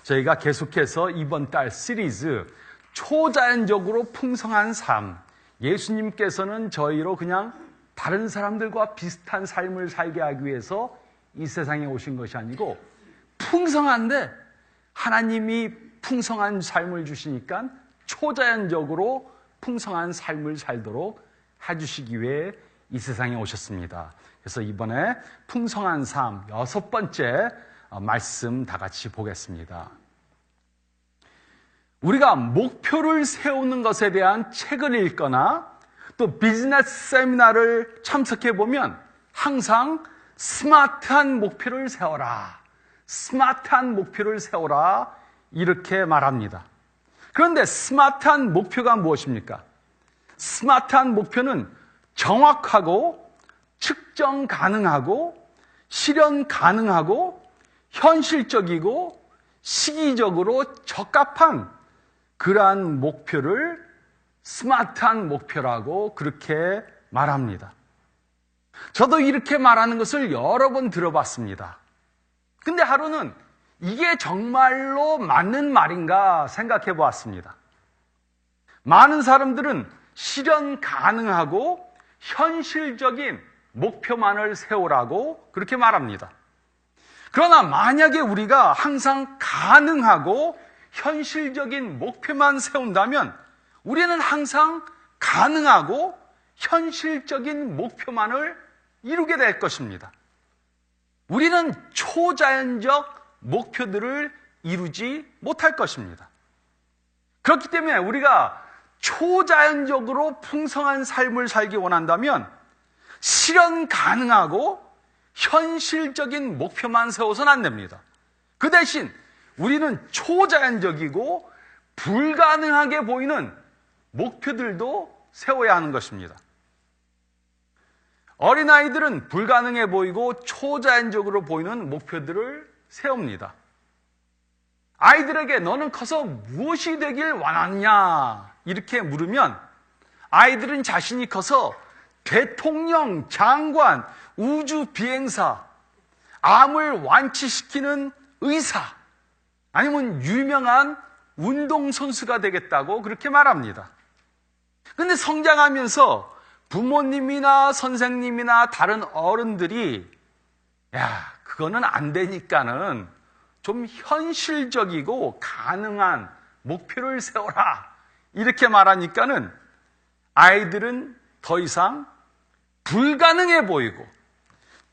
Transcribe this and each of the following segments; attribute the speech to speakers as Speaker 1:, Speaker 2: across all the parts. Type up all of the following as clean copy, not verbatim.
Speaker 1: 저희가 계속해서 이번 달 시리즈 초자연적으로 풍성한 삶, 예수님께서는 저희로 그냥 다른 사람들과 비슷한 삶을 살게 하기 위해서 이 세상에 오신 것이 아니고 풍성한데 하나님이 풍성한 삶을 주시니까 초자연적으로 풍성한 삶을 살도록 해주시기 위해 이 세상에 오셨습니다. 그래서 이번에 풍성한 삶 6번째 말씀 다 같이 보겠습니다. 우리가 목표를 세우는 것에 대한 책을 읽거나 또 비즈니스 세미나를 참석해 보면 항상 스마트한 목표를 세워라. 스마트한 목표를 세워라. 이렇게 말합니다. 그런데 스마트한 목표가 무엇입니까? 스마트한 목표는 정확하고 측정 가능하고 실현 가능하고 현실적이고 시기적으로 적합한 그러한 목표를 스마트한 목표라고 그렇게 말합니다. 저도 이렇게 말하는 것을 여러 번 들어봤습니다. 근데 하루는 이게 정말로 맞는 말인가 생각해 보았습니다. 많은 사람들은 실현 가능하고 현실적인 목표만을 세우라고 그렇게 말합니다. 그러나 만약에 우리가 항상 가능하고 현실적인 목표만 세운다면 우리는 항상 가능하고 현실적인 목표만을 이루게 될 것입니다. 우리는 초자연적 목표들을 이루지 못할 것입니다. 그렇기 때문에 우리가 초자연적으로 풍성한 삶을 살기 원한다면 실현 가능하고 현실적인 목표만 세워서는 안 됩니다. 그 대신 우리는 초자연적이고 불가능하게 보이는 목표들도 세워야 하는 것입니다. 어린아이들은 불가능해 보이고 초자연적으로 보이는 목표들을 세웁니다. 아이들에게 너는 커서 무엇이 되길 원하냐 이렇게 물으면 아이들은 자신이 커서 대통령, 장관, 우주 비행사, 암을 완치시키는 의사, 아니면 유명한 운동선수가 되겠다고 그렇게 말합니다. 그런데 성장하면서 부모님이나 선생님이나 다른 어른들이 그거는 안 되니까는 좀 현실적이고 가능한 목표를 세워라 이렇게 말하니까는 아이들은 더 이상 불가능해 보이고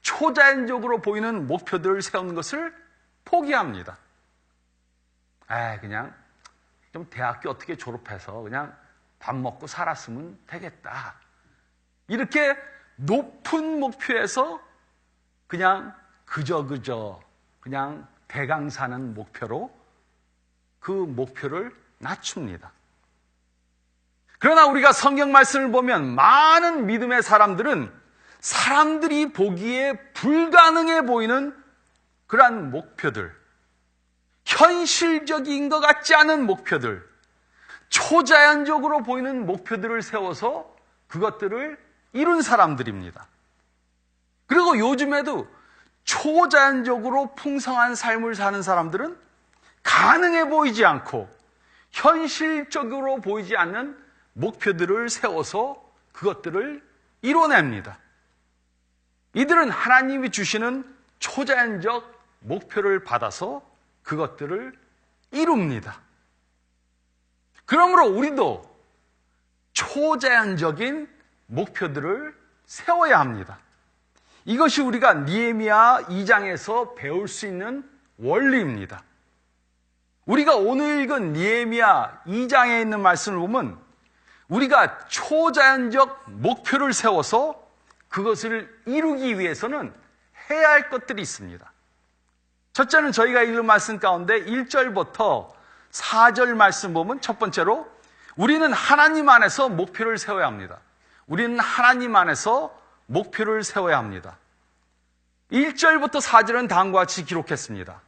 Speaker 1: 초자연적으로 보이는 목표들을 세우는 것을 포기합니다. 그냥 좀 대학교 어떻게 졸업해서 그냥 밥 먹고 살았으면 되겠다. 이렇게 높은 목표에서 그냥 그저 그냥 대강 사는 목표로 그 목표를 낮춥니다. 그러나 우리가 성경 말씀을 보면 많은 믿음의 사람들은 사람들이 보기에 불가능해 보이는 그러한 목표들, 현실적인 것 같지 않은 목표들, 초자연적으로 보이는 목표들을 세워서 그것들을 이룬 사람들입니다. 그리고 요즘에도 초자연적으로 풍성한 삶을 사는 사람들은 가능해 보이지 않고 현실적으로 보이지 않는 목표들을 세워서 그것들을 이뤄냅니다. 이들은 하나님이 주시는 초자연적 목표를 받아서 그것들을 이룹니다. 그러므로 우리도 초자연적인 목표들을 세워야 합니다. 이것이 우리가 느헤미야 2장에서 배울 수 있는 원리입니다. 우리가 오늘 읽은 느헤미야 2장에 있는 말씀을 보면 우리가 초자연적 목표를 세워서 그것을 이루기 위해서는 해야 할 것들이 있습니다. 첫째는 저희가 읽은 말씀 가운데 1절부터 4절 말씀 보면 첫 번째로 우리는 하나님 안에서 목표를 세워야 합니다. 우리는 하나님 안에서 목표를 세워야 합니다. 1절부터 4절은 다음과 같이 기록했습니다.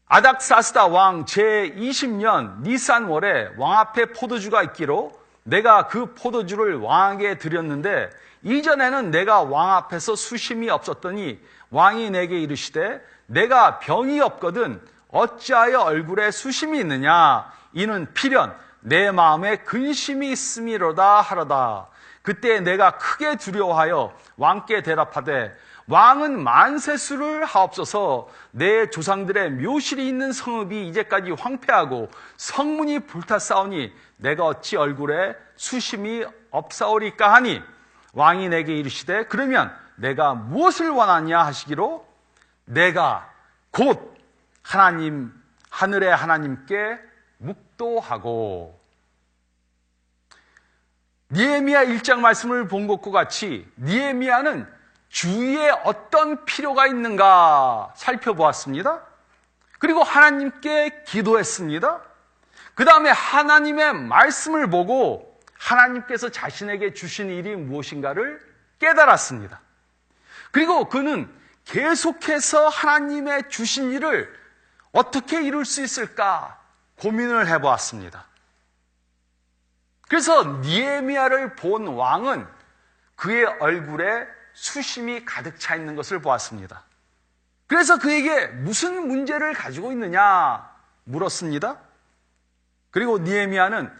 Speaker 1: 아닥사스다 왕 제20년 니산월에 왕 앞에 포도주가 있기로 내가 그 포도주를 왕에게 드렸는데 이전에는 내가 왕 앞에서 수심이 없었더니 왕이 내게 이르시되 내가 병이 없거든 어찌하여 얼굴에 수심이 있느냐? 이는 필연 내 마음에 근심이 있음이로다 하로다. 그때 내가 크게 두려워하여 왕께 대답하되 왕은 만세수를 하옵소서. 내 조상들의 묘실이 있는 성읍이 이제까지 황폐하고 성문이 불탔사오니 내가 어찌 얼굴에 수심이 없사오리까 하니 왕이 내게 이르시되 그러면 내가 무엇을 원하냐 하시기로 내가 곧 하나님 하늘의 하나님께 묵도하고. 느헤미야 1장 말씀을 본 것과 같이 느헤미야는 주위에 어떤 필요가 있는가 살펴보았습니다. 그리고 하나님께 기도했습니다. 그 다음에 하나님의 말씀을 보고 하나님께서 자신에게 주신 일이 무엇인가를 깨달았습니다. 그리고 그는 계속해서 하나님의 주신 일을 어떻게 이룰 수 있을까 고민을 해보았습니다. 그래서 느헤미야를 본 왕은 그의 얼굴에 수심이 가득 차 있는 것을 보았습니다. 그래서 그에게 무슨 문제를 가지고 있느냐 물었습니다. 그리고 느헤미야는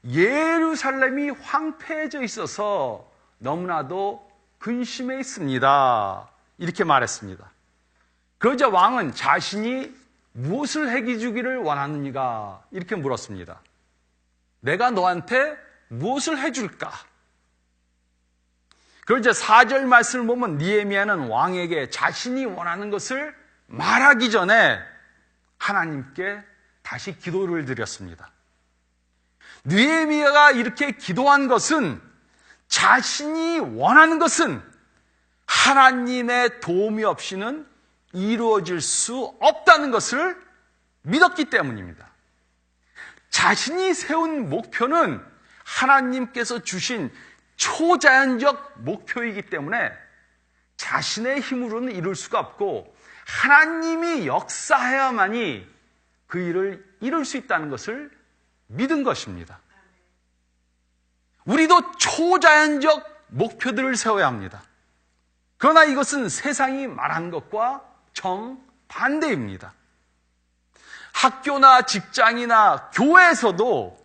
Speaker 1: 예루살렘이 황폐해져 있어서 너무나도 근심해 있습니다. 이렇게 말했습니다. 그러자 왕은 자신이 무엇을 해기 주기를 원하느니가 이렇게 물었습니다. 내가 너한테 무엇을 해줄까? 그러자 4절 말씀을 보면 느헤미야는 왕에게 자신이 원하는 것을 말하기 전에 하나님께 다시 기도를 드렸습니다. 느헤미야가 이렇게 기도한 것은 자신이 원하는 것은 하나님의 도움이 없이는 이루어질 수 없다는 것을 믿었기 때문입니다. 자신이 세운 목표는 하나님께서 주신 초자연적 목표이기 때문에 자신의 힘으로는 이룰 수가 없고 하나님이 역사해야만이 그 일을 이룰 수 있다는 것을 믿은 것입니다. 우리도 초자연적 목표들을 세워야 합니다. 그러나 이것은 세상이 말한 것과 정반대입니다. 학교나 직장이나 교회에서도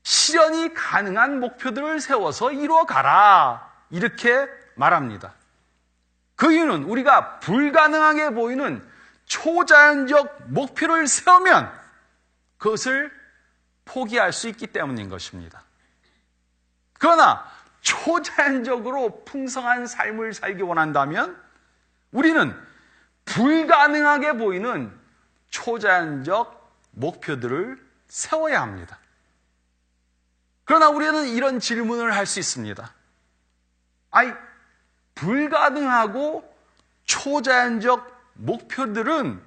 Speaker 1: 실현이 가능한 목표들을 세워서 이루어가라 이렇게 말합니다. 그 이유는 우리가 불가능하게 보이는 초자연적 목표를 세우면 그것을 포기할 수 있기 때문인 것입니다. 그러나 초자연적으로 풍성한 삶을 살기 원한다면 우리는 불가능하게 보이는 초자연적 목표들을 세워야 합니다. 그러나 우리는 이런 질문을 할 수 있습니다. 불가능하고 초자연적 목표들은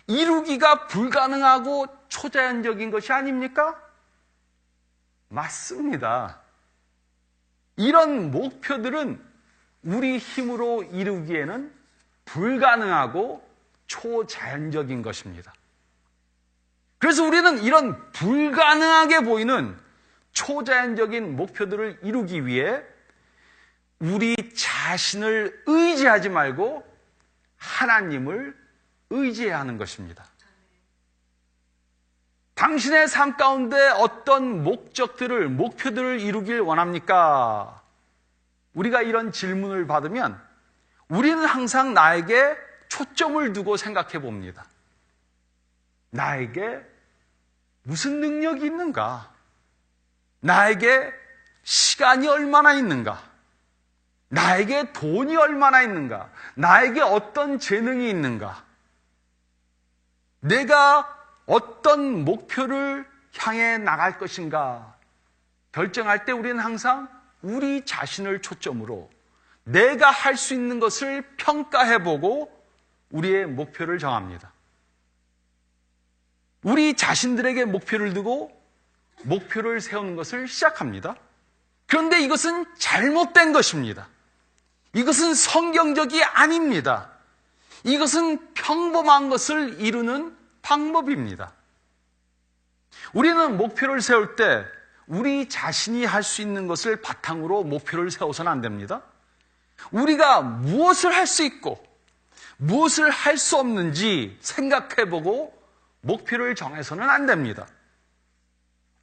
Speaker 1: 이루기가 불가능하고 초자연적인 것이 아닙니까? 맞습니다. 이런 목표들은 우리 힘으로 이루기에는 불가능하고 초자연적인 것입니다. 그래서 우리는 이런 불가능하게 보이는 초자연적인 목표들을 이루기 위해 우리 자신을 의지하지 말고 하나님을 의지해야 하는 것입니다. 당신의 삶 가운데 어떤 목표들을 이루길 원합니까? 우리가 이런 질문을 받으면 우리는 항상 나에게 초점을 두고 생각해 봅니다. 나에게 무슨 능력이 있는가? 나에게 시간이 얼마나 있는가? 나에게 돈이 얼마나 있는가? 나에게 어떤 재능이 있는가? 내가 어떤 목표를 향해 나갈 것인가? 결정할 때 우리는 항상 우리 자신을 초점으로 내가 할 수 있는 것을 평가해보고 우리의 목표를 정합니다. 우리 자신들에게 목표를 두고 목표를 세우는 것을 시작합니다. 그런데 이것은 잘못된 것입니다. 이것은 성경적이 아닙니다. 이것은 평범한 것을 이루는 방법입니다. 우리는 목표를 세울 때 우리 자신이 할 수 있는 것을 바탕으로 목표를 세워서는 안 됩니다. 우리가 무엇을 할 수 있고 무엇을 할 수 없는지 생각해보고 목표를 정해서는 안 됩니다.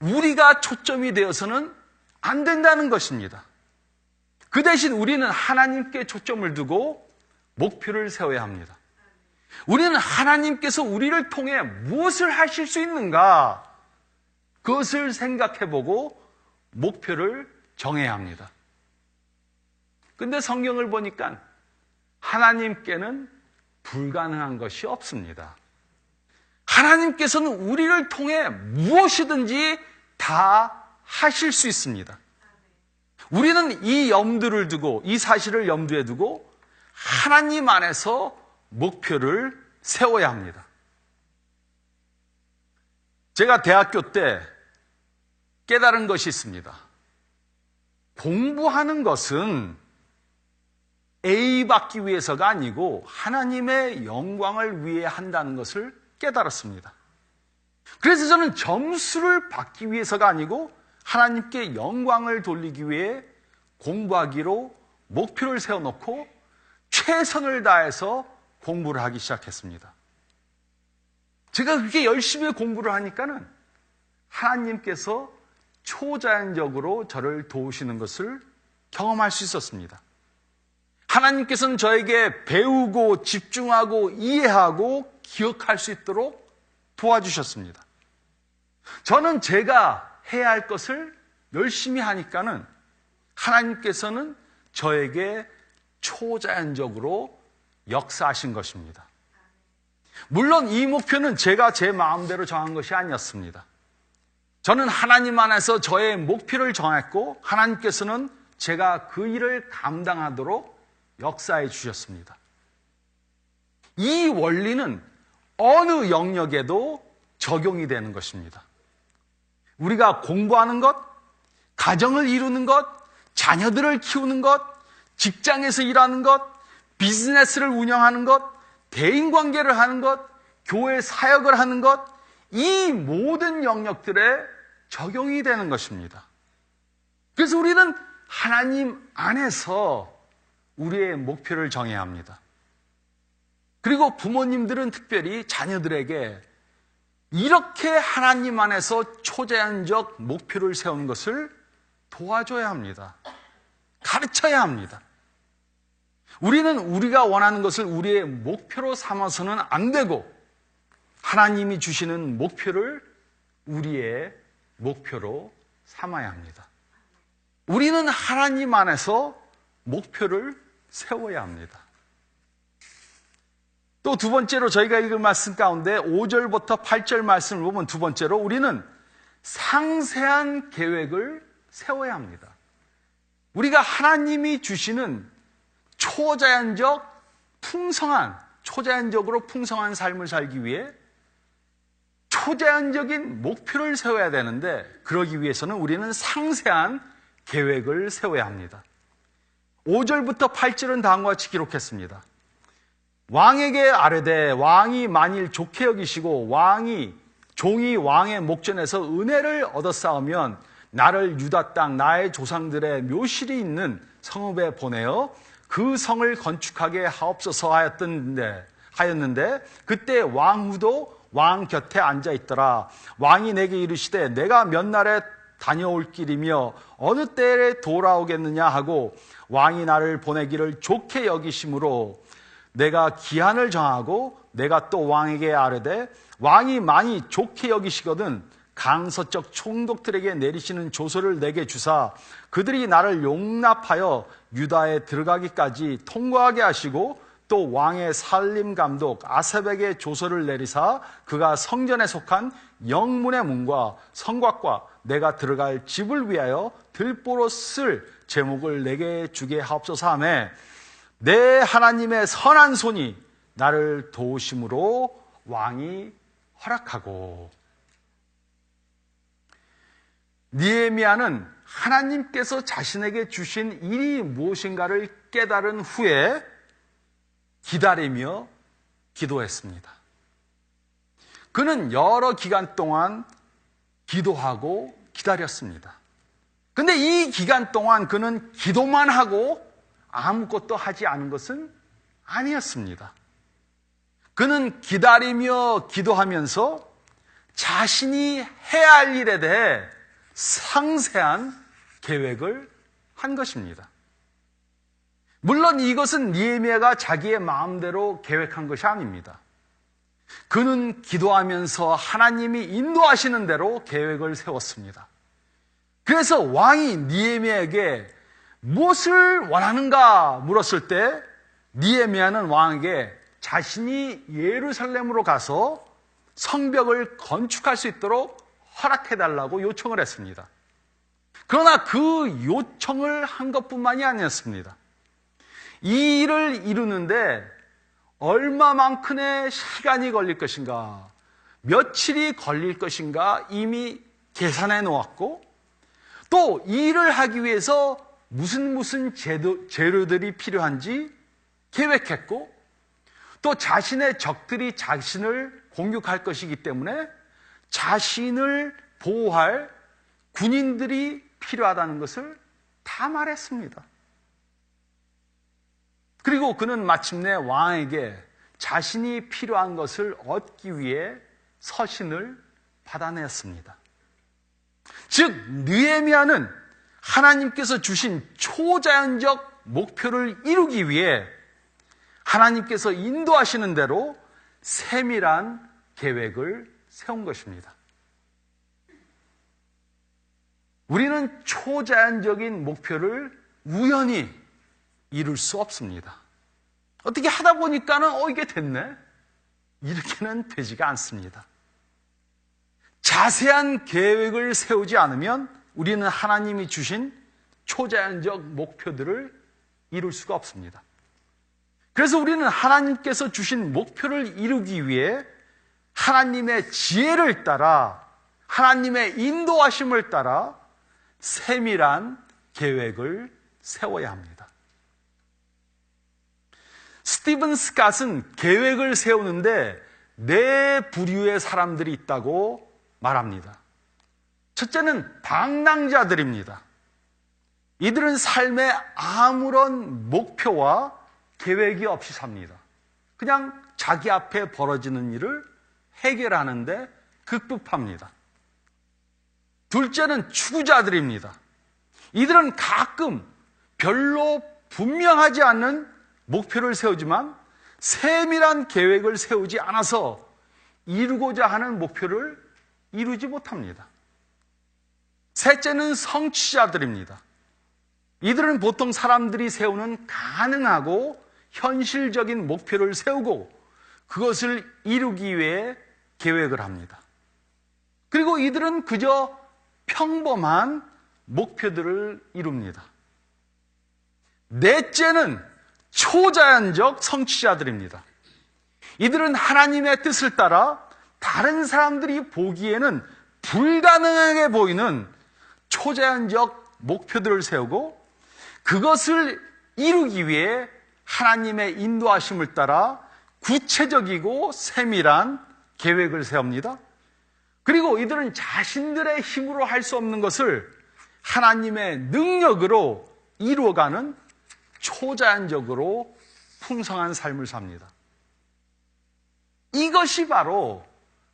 Speaker 1: 우리가 초점이 되어서는 안 된다는 것입니다. 그 대신 우리는 하나님께 초점을 두고 목표를 세워야 합니다. 우리는 하나님께서 우리를 통해 무엇을 하실 수 있는가? 그것을 생각해보고 목표를 정해야 합니다. 근데 성경을 보니까 하나님께는 불가능한 것이 없습니다. 하나님께서는 우리를 통해 무엇이든지 다 하실 수 있습니다. 우리는 이 염두를 두고, 이 사실을 염두에 두고 하나님 안에서 목표를 세워야 합니다. 제가 대학교 때 깨달은 것이 있습니다. 공부하는 것은 A 받기 위해서가 아니고 하나님의 영광을 위해 한다는 것을 깨달았습니다. 그래서 저는 점수를 받기 위해서가 아니고 하나님께 영광을 돌리기 위해 공부하기로 목표를 세워놓고 최선을 다해서 공부를 하기 시작했습니다. 제가 그렇게 열심히 공부를 하니까는 하나님께서 초자연적으로 저를 도우시는 것을 경험할 수 있었습니다. 하나님께서는 저에게 배우고 집중하고 이해하고 기억할 수 있도록 도와주셨습니다. 저는 제가 해야 할 것을 열심히 하니까는 하나님께서는 저에게 초자연적으로 역사하신 것입니다. 물론 이 목표는 제가 제 마음대로 정한 것이 아니었습니다. 저는 하나님 안에서 저의 목표를 정했고 하나님께서는 제가 그 일을 감당하도록 역사해 주셨습니다. 이 원리는 어느 영역에도 적용이 되는 것입니다. 우리가 공부하는 것, 가정을 이루는 것, 자녀들을 키우는 것, 직장에서 일하는 것, 비즈니스를 운영하는 것, 대인관계를 하는 것, 교회 사역을 하는 것, 이 모든 영역들에 적용이 되는 것입니다. 그래서 우리는 하나님 안에서 우리의 목표를 정해야 합니다. 그리고 부모님들은 특별히 자녀들에게 이렇게 하나님 안에서 초자연적 목표를 세우는 것을 도와줘야 합니다. 가르쳐야 합니다. 우리는 우리가 원하는 것을 우리의 목표로 삼아서는 안 되고 하나님이 주시는 목표를 우리의 목표로 삼아야 합니다. 우리는 하나님 안에서 목표를 세워야 합니다. 또 두 번째로 저희가 읽을 말씀 가운데 5절부터 8절 말씀을 보면 두 번째로 우리는 상세한 계획을 세워야 합니다. 우리가 하나님이 주시는 초자연적으로 풍성한 삶을 살기 위해 초자연적인 목표를 세워야 되는데 그러기 위해서는 우리는 상세한 계획을 세워야 합니다. 5절부터 8절은 다음과 같이 기록했습니다. 왕에게 아뢰되 왕이 만일 좋게 여기시고 종이 왕의 목전에서 은혜를 얻어싸우면 나를 유다 땅 나의 조상들의 묘실이 있는 성읍에 보내어 그 성을 건축하게 하옵소서 하였는데 그때 왕후도 왕 곁에 앉아 있더라. 왕이 내게 이르시되 내가 몇 날에 다녀올 길이며 어느 때에 돌아오겠느냐 하고 왕이 나를 보내기를 좋게 여기심으로 내가 기한을 정하고 내가 또 왕에게 아뢰되 왕이 많이 좋게 여기시거든 강서쪽 총독들에게 내리시는 조서를 내게 주사 그들이 나를 용납하여 유다에 들어가기까지 통과하게 하시고 또 왕의 살림 감독 아삽에게 조서를 내리사 그가 성전에 속한 영문의 문과 성곽과 내가 들어갈 집을 위하여 들보로 쓸 제목을 내게 주게 하옵소서 하매 내 하나님의 선한 손이 나를 도우심으로 왕이 허락하고. 느헤미야는 하나님께서 자신에게 주신 일이 무엇인가를 깨달은 후에 기다리며 기도했습니다. 그는 여러 기간 동안 기도하고 기다렸습니다. 근데 이 기간 동안 그는 기도만 하고 아무것도 하지 않은 것은 아니었습니다. 그는 기다리며 기도하면서 자신이 해야 할 일에 대해 상세한 계획을 한 것입니다. 물론 이것은 느헤미야가 자기의 마음대로 계획한 것이 아닙니다. 그는 기도하면서 하나님이 인도하시는 대로 계획을 세웠습니다. 그래서 왕이 느헤미야에게 무엇을 원하는가 물었을 때 느헤미야는 왕에게 자신이 예루살렘으로 가서 성벽을 건축할 수 있도록 허락해달라고 요청을 했습니다. 그러나 그 요청을 한 것뿐만이 아니었습니다. 이 일을 이루는데 얼마만큼의 시간이 걸릴 것인가, 며칠이 걸릴 것인가 이미 계산해 놓았고, 또 이 일을 하기 위해서 무슨 재료들이 필요한지 계획했고, 또 자신의 적들이 자신을 공격할 것이기 때문에 자신을 보호할 군인들이 필요하다는 것을 다 말했습니다. 그리고 그는 마침내 왕에게 자신이 필요한 것을 얻기 위해 서신을 받아냈습니다. 즉 느헤미야는 하나님께서 주신 초자연적 목표를 이루기 위해 하나님께서 인도하시는 대로 세밀한 계획을 세운 것입니다. 우리는 초자연적인 목표를 우연히 이룰 수 없습니다. 어떻게 하다 보니까는 이게 됐네? 이렇게는 되지가 않습니다. 자세한 계획을 세우지 않으면 우리는 하나님이 주신 초자연적 목표들을 이룰 수가 없습니다. 그래서 우리는 하나님께서 주신 목표를 이루기 위해 하나님의 지혜를 따라, 하나님의 인도하심을 따라 세밀한 계획을 세워야 합니다. 스티븐 스캇은 계획을 세우는데 네 부류의 사람들이 있다고 말합니다. 첫째는 방랑자들입니다. 이들은 삶에 아무런 목표와 계획이 없이 삽니다. 그냥 자기 앞에 벌어지는 일을 해결하는데 급급합니다. 둘째는 추구자들입니다. 이들은 가끔 별로 분명하지 않은 목표를 세우지만 세밀한 계획을 세우지 않아서 이루고자 하는 목표를 이루지 못합니다. 셋째는 성취자들입니다. 이들은 보통 사람들이 세우는 가능하고 현실적인 목표를 세우고 그것을 이루기 위해 계획을 합니다. 그리고 이들은 그저 평범한 목표들을 이룹니다. 넷째는 초자연적 성취자들입니다. 이들은 하나님의 뜻을 따라 다른 사람들이 보기에는 불가능하게 보이는 초자연적 목표들을 세우고 그것을 이루기 위해 하나님의 인도하심을 따라 구체적이고 세밀한 계획을 세웁니다. 그리고 이들은 자신들의 힘으로 할 수 없는 것을 하나님의 능력으로 이루어가는 초자연적으로 풍성한 삶을 삽니다. 이것이 바로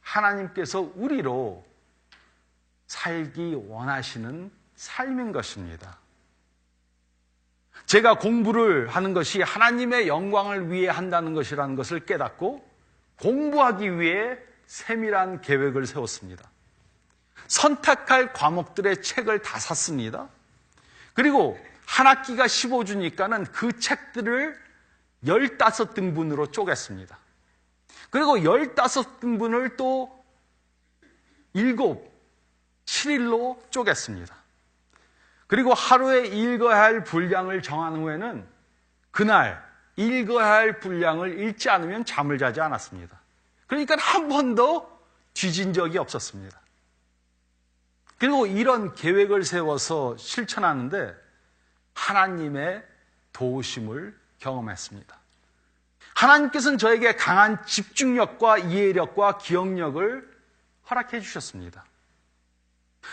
Speaker 1: 하나님께서 우리로 살기 원하시는 삶인 것입니다. 제가 공부를 하는 것이 하나님의 영광을 위해 한다는 것이라는 것을 깨닫고 공부하기 위해 세밀한 계획을 세웠습니다. 선택할 과목들의 책을 다 샀습니다. 그리고 한 학기가 15주니까는 그 책들을 15등분으로 쪼갰습니다. 그리고 15등분을 또 7일로 쪼갰습니다. 그리고 하루에 읽어야 할 분량을 정한 후에는 그날 읽어야 할 분량을 읽지 않으면 잠을 자지 않았습니다. 그러니까 한 번도 뒤진 적이 없었습니다. 그리고 이런 계획을 세워서 실천하는데 하나님의 도우심을 경험했습니다. 하나님께서는 저에게 강한 집중력과 이해력과 기억력을 허락해 주셨습니다.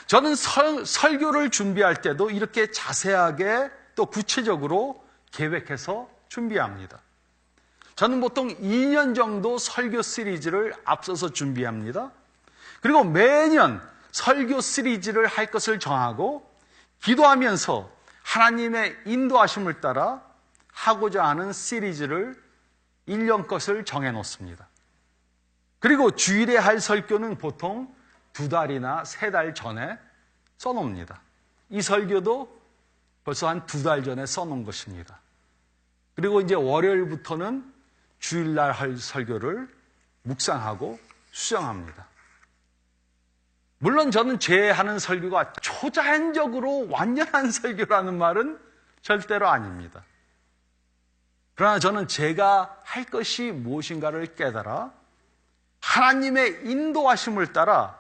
Speaker 1: 저는 설교를 준비할 때도 이렇게 자세하게 또 구체적으로 계획해서 준비합니다. 저는 보통 2년 정도 설교 시리즈를 앞서서 준비합니다. 그리고 매년 설교 시리즈를 할 것을 정하고 기도하면서 하나님의 인도하심을 따라 하고자 하는 시리즈를 1년 것을 정해 놓습니다. 그리고 주일에 할 설교는 보통 2달이나 3달 전에 써놓습니다. 이 설교도 벌써 한 2달 전에 써놓은 것입니다. 그리고 이제 월요일부터는 주일날 할 설교를 묵상하고 수정합니다. 물론 저는 제 하는 설교가 초자연적으로 완전한 설교라는 말은 절대로 아닙니다. 그러나 저는 제가 할 것이 무엇인가를 깨달아 하나님의 인도하심을 따라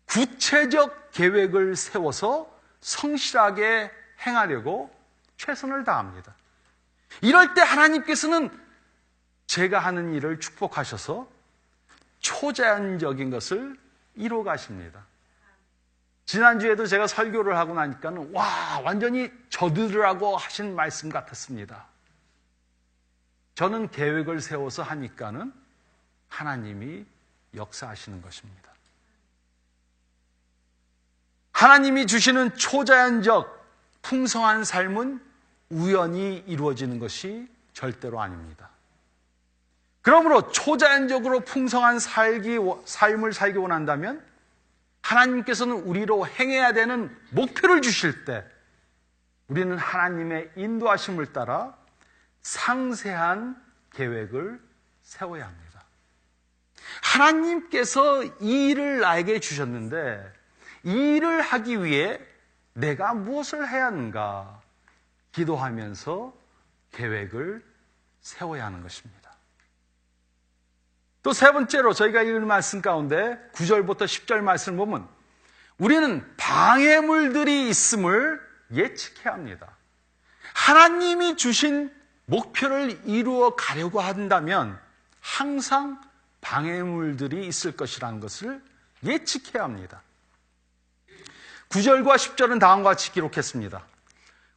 Speaker 1: 구체적 계획을 세워서 성실하게 행하려고 최선을 다합니다. 이럴 때 하나님께서는 제가 하는 일을 축복하셔서 초자연적인 것을 이루어 가십니다. 지난주에도 제가 설교를 하고 나니까는 완전히 저들으라고 하신 말씀 같았습니다. 저는 계획을 세워서 하니까는 하나님이 역사하시는 것입니다. 하나님이 주시는 초자연적 풍성한 삶은 우연히 이루어지는 것이 절대로 아닙니다. 그러므로 초자연적으로 풍성한 삶을 살기 원한다면 하나님께서는 우리로 행해야 되는 목표를 주실 때 우리는 하나님의 인도하심을 따라 상세한 계획을 세워야 합니다. 하나님께서 이 일을 나에게 주셨는데 이 일을 하기 위해 내가 무엇을 해야 하는가 기도하면서 계획을 세워야 하는 것입니다. 또 세 번째로 저희가 읽은 말씀 가운데 9절부터 10절 말씀을 보면 우리는 방해물들이 있음을 예측해야 합니다. 하나님이 주신 목표를 이루어 가려고 한다면 항상 방해물들이 있을 것이라는 것을 예측해야 합니다. 9절과 10절은 다음과 같이 기록했습니다.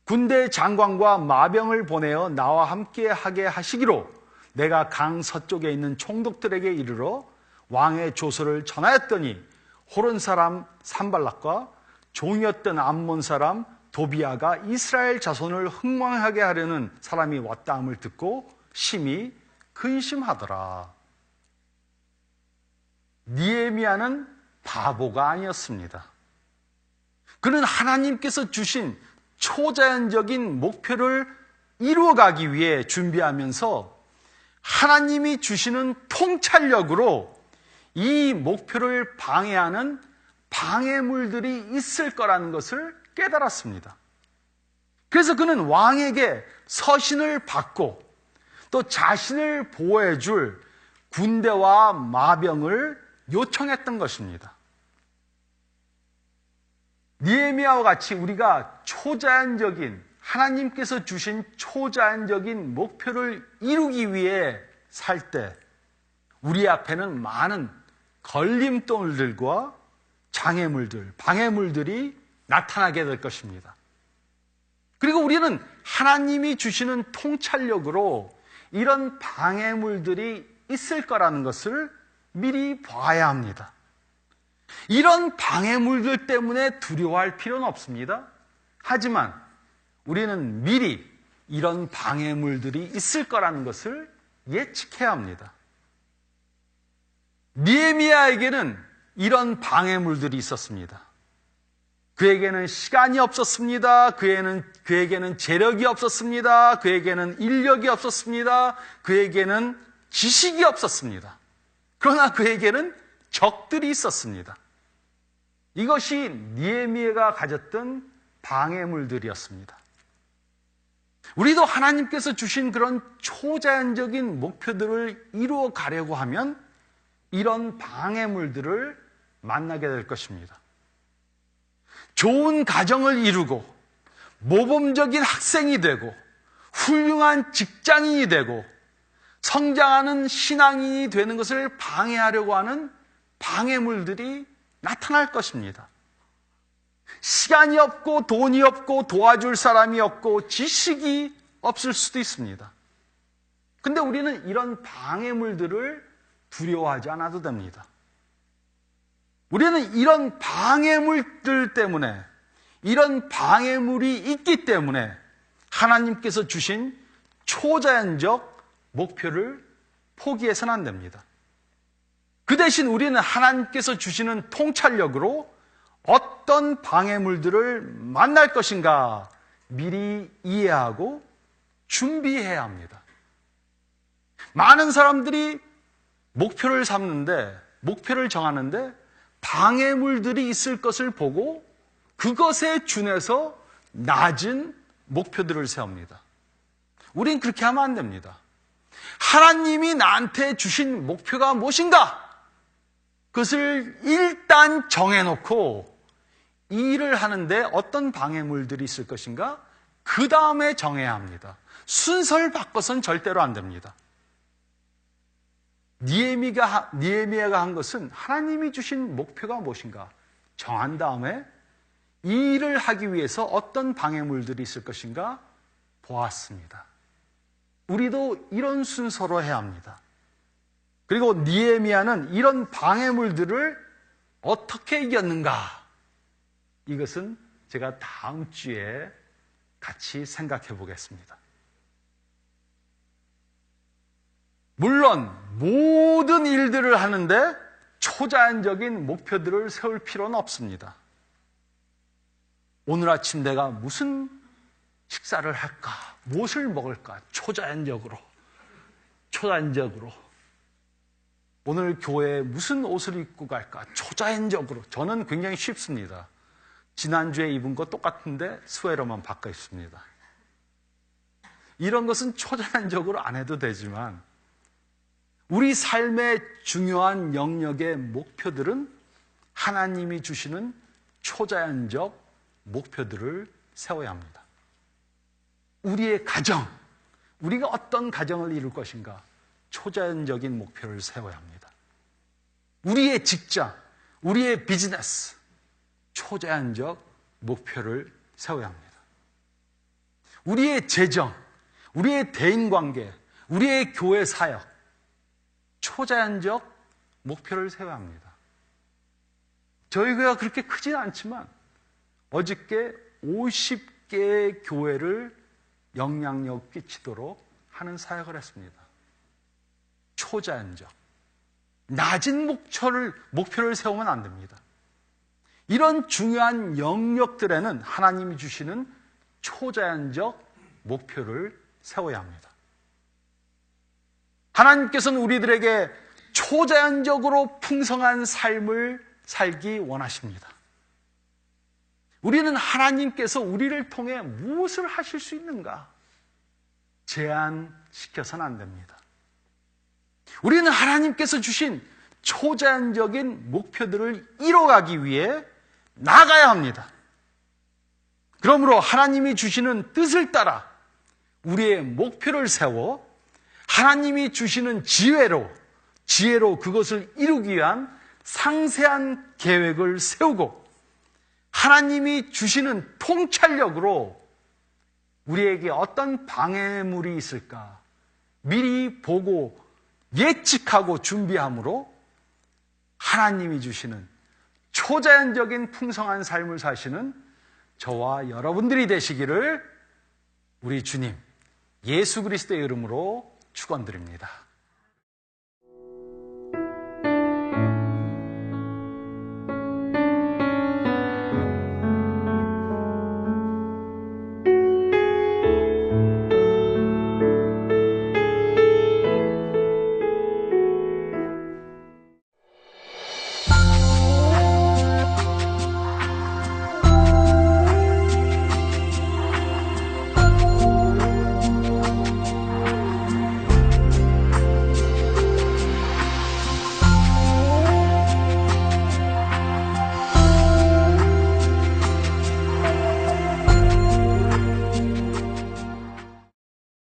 Speaker 1: 군대 장관과 마병을 보내어 나와 함께 하게 하시기로 내가 강 서쪽에 있는 총독들에게 이르러 왕의 조서를 전하였더니 호론 사람 산발락과 종이었던 암몬 사람 도비아가 이스라엘 자손을 흥망하게 하려는 사람이 왔다 함을 듣고 심히 근심하더라. 느헤미야는 바보가 아니었습니다. 그는 하나님께서 주신 초자연적인 목표를 이루어가기 위해 준비하면서 하나님이 주시는 통찰력으로 이 목표를 방해하는 방해물들이 있을 거라는 것을 깨달았습니다. 그래서 그는 왕에게 서신을 받고 또 자신을 보호해 줄 군대와 마병을 요청했던 것입니다. 느헤미야와 같이 우리가 초자연적인 하나님께서 주신 초자연적인 목표를 이루기 위해 살 때 우리 앞에는 많은 걸림돌들과 장애물들, 방해물들이 나타나게 될 것입니다. 그리고 우리는 하나님이 주시는 통찰력으로 이런 방해물들이 있을 거라는 것을 미리 봐야 합니다. 이런 방해물들 때문에 두려워할 필요는 없습니다. 하지만 우리는 미리 이런 방해물들이 있을 거라는 것을 예측해야 합니다. 느헤미야에게는 이런 방해물들이 있었습니다. 그에게는 시간이 없었습니다. 그에게는 재력이 없었습니다. 그에게는 인력이 없었습니다. 그에게는 지식이 없었습니다. 그러나 그에게는 적들이 있었습니다. 이것이 느헤미야가 가졌던 방해물들이었습니다. 우리도 하나님께서 주신 그런 초자연적인 목표들을 이루어 가려고 하면 이런 방해물들을 만나게 될 것입니다. 좋은 가정을 이루고 모범적인 학생이 되고 훌륭한 직장인이 되고 성장하는 신앙인이 되는 것을 방해하려고 하는 방해물들이 나타날 것입니다. 시간이 없고 돈이 없고 도와줄 사람이 없고 지식이 없을 수도 있습니다. 근데 우리는 이런 방해물들을 두려워하지 않아도 됩니다. 우리는 이런 방해물들 때문에, 이런 방해물이 있기 때문에 하나님께서 주신 초자연적 목표를 포기해서는 안 됩니다. 그 대신 우리는 하나님께서 주시는 통찰력으로 어떤 방해물들을 만날 것인가 미리 이해하고 준비해야 합니다. 많은 사람들이 목표를 삼는데, 목표를 정하는데 방해물들이 있을 것을 보고 그것에 준해서 낮은 목표들을 세웁니다. 우린 그렇게 하면 안 됩니다. 하나님이 나한테 주신 목표가 무엇인가? 그것을 일단 정해놓고 이 일을 하는데 어떤 방해물들이 있을 것인가? 그 다음에 정해야 합니다. 순서를 바꿔서는 절대로 안 됩니다. 니에미야가 한 것은 하나님이 주신 목표가 무엇인가 정한 다음에 이 일을 하기 위해서 어떤 방해물들이 있을 것인가 보았습니다. 우리도 이런 순서로 해야 합니다. 그리고 니에미야는 이런 방해물들을 어떻게 이겼는가? 이것은 제가 다음 주에 같이 생각해 보겠습니다. 물론 모든 일들을 하는데 초자연적인 목표들을 세울 필요는 없습니다. 오늘 아침 내가 무슨 식사를 할까? 무엇을 먹을까? 초자연적으로. 오늘 교회에 무슨 옷을 입고 갈까? 초자연적으로. 저는 굉장히 쉽습니다. 지난주에 입은 거 똑같은데 스웨터만 바꿔 입습니다. 이런 것은 초자연적으로 안 해도 되지만 우리 삶의 중요한 영역의 목표들은 하나님이 주시는 초자연적 목표들을 세워야 합니다. 우리의 가정, 우리가 어떤 가정을 이룰 것인가? 초자연적인 목표를 세워야 합니다. 우리의 직장, 우리의 비즈니스, 초자연적 목표를 세워야 합니다. 우리의 재정, 우리의 대인관계, 우리의 교회 사역, 초자연적 목표를 세워야 합니다. 저희 교회가 그렇게 크진 않지만 어저께 50개의 교회를 영향력 끼치도록 하는 사역을 했습니다. 초자연적. 낮은 목표를 세우면 안 됩니다. 이런 중요한 영역들에는 하나님이 주시는 초자연적 목표를 세워야 합니다. 하나님께서는 우리들에게 초자연적으로 풍성한 삶을 살기 원하십니다. 우리는 하나님께서 우리를 통해 무엇을 하실 수 있는가 제한시켜서는 안 됩니다. 우리는 하나님께서 주신 초자연적인 목표들을 이뤄가기 위해 나가야 합니다. 그러므로 하나님이 주시는 뜻을 따라 우리의 목표를 세워 하나님이 주시는 지혜로 그것을 이루기 위한 상세한 계획을 세우고 하나님이 주시는 통찰력으로 우리에게 어떤 방해물이 있을까 미리 보고 예측하고 준비함으로 하나님이 주시는 초자연적인 풍성한 삶을 사시는 저와 여러분들이 되시기를 우리 주님 예수 그리스도의 이름으로 축원드립니다.